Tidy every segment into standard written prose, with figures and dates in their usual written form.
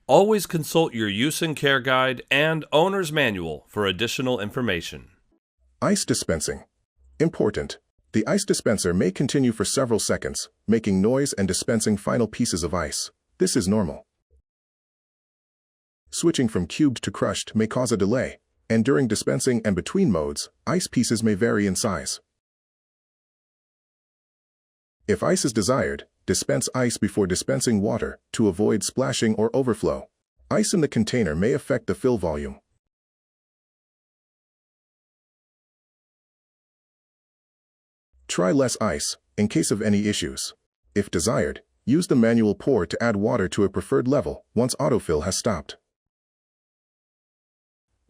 Always consult your use and care guide and owner's manual for additional information. Ice dispensing. Important. The ice dispenser may continue for several seconds, making noise and dispensing final pieces of ice. This is normal. Switching from cubed to crushed may cause a delay, and during dispensing and between modes, ice pieces may vary in size. If ice is desired, dispense ice before dispensing water to avoid splashing or overflow. Ice in the container may affect the fill volume. Try less ice, in case of any issues. If desired, use the manual pour to add water to a preferred level once autofill has stopped.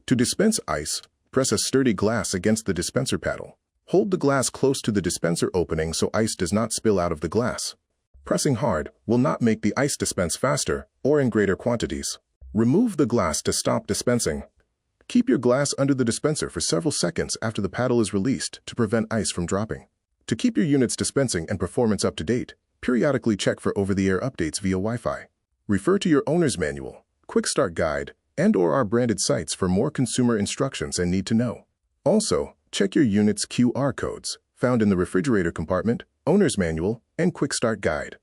To dispense ice, press a sturdy glass against the dispenser paddle. Hold the glass close to the dispenser opening so ice does not spill out of the glass. Pressing hard will not make the ice dispense faster or in greater quantities. Remove the glass to stop dispensing. Keep your glass under the dispenser for several seconds after the paddle is released to prevent ice from dropping. To keep your unit's dispensing and performance up to date, periodically check for over-the-air updates via Wi-Fi. Refer to your owner's manual, quick start guide, and/or our branded sites for more consumer instructions and need to know. Also, check your unit's QR codes, found in the refrigerator compartment, owner's manual, and quick start guide.